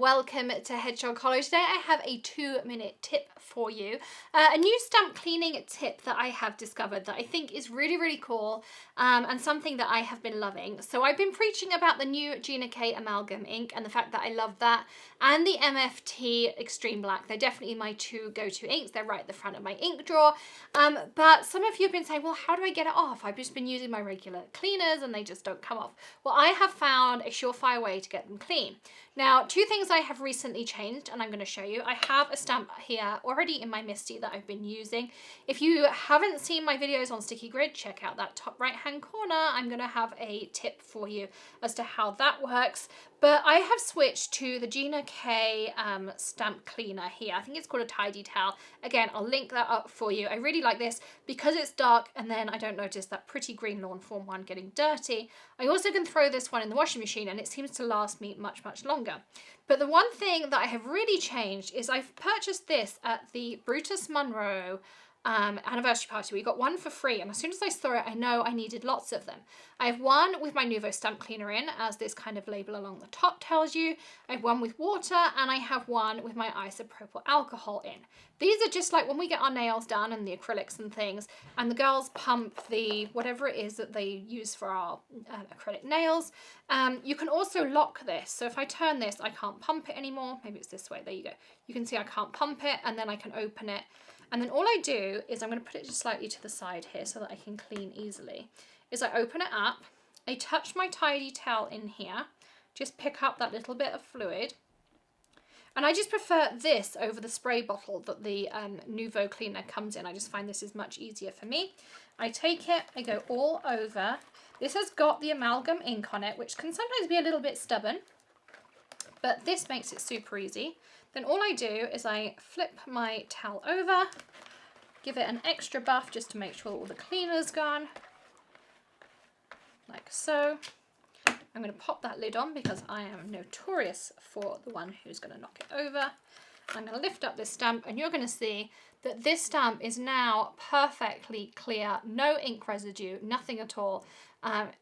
welcome to Hedgehog Hollow. Today I have a 2-minute tip for you. A new stamp cleaning tip that I have discovered that I think is really cool and something that I have been loving. So I've been preaching about the new Gina K Amalgam ink and the fact that I love that, and the MFT Extreme Black. They're definitely my two go-to inks. They're right at the front of my ink drawer. But some of you have been saying, well, how do I get it off? I've just been using my regular cleaners and they just don't come off. Well, I have found a surefire way to get them clean. Now, two things I have recently changed, and I'm going to show you. I have a stamp here already in my MISTI that I've been using. If you haven't seen my videos on Sticky Grid, check out that top right hand corner. I'm going to have a tip for you as to how that works. But I have switched to the Gina K stamp cleaner here. I think it's called a Tidy Towel. Again, I'll link that up for you. I really like this because it's dark and then I don't notice that pretty green lawn form one getting dirty. I also can throw this one in the washing machine and it seems to last me much longer. But the one thing that I have really changed is I've purchased this at the Brutus Monroe anniversary party. We got one for free, and as soon as I saw it, I know I needed lots of them. I have one with my Nuvo stamp cleaner in, as this kind of label along the top tells you. I have one with water, and I have one with my isopropyl alcohol in. These are just like when we get our nails done and the acrylics and things, and the girls pump the whatever it is that they use for our acrylic nails. You can also lock this. So if I turn this, I can't pump it anymore. Maybe it's this way. There you go. You can see I can't pump it, and then I can open it. And then all I do is I'm going to put it just slightly to the side here so that I can clean easily, is I open it up, I touch my Tidy Towel in here, just pick up that little bit of fluid, and I just prefer this over the spray bottle that the Nuvo cleaner comes in. I just find this is much easier for me. I take it, I go all over. This has got the amalgam ink on it, which can sometimes be a little bit stubborn, but this makes it super easy. Then all I do is I flip my towel over, give it an extra buff just to make sure all the cleaner's gone, like so. I'm going to pop that lid on because I am notorious for the one who's going to knock it over. I'm going to lift up this stamp and you're going to see that this stamp is now perfectly clear, no ink residue, nothing at all.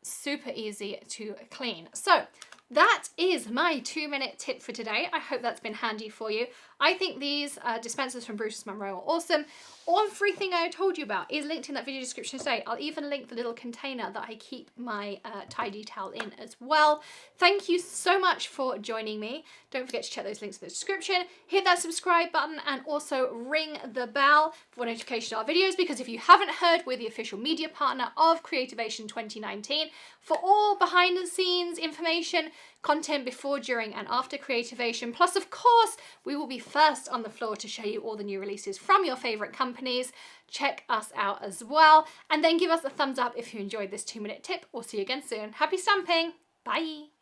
Super easy to clean. So that is my 2-minute tip for today. I hope that's been handy for you. I think these dispensers from Brutus Monroe are awesome. Everything I told you about is linked in that video description today. I'll even link the little container that I keep my Tidy Towel in as well. Thank you so much for joining me. Don't forget to check those links in the description. Hit that subscribe button and also ring the bell for notification of our videos, because if you haven't heard, we're the official media partner of Creativation 2019 for all behind the scenes information, content before, during and after Creativation. Plus, of course, we will be first on the floor to show you all the new releases from your favorite companies. Check us out as well, and then give us a thumbs up if you enjoyed this 2-minute tip. We'll see you again soon. Happy stamping. Bye.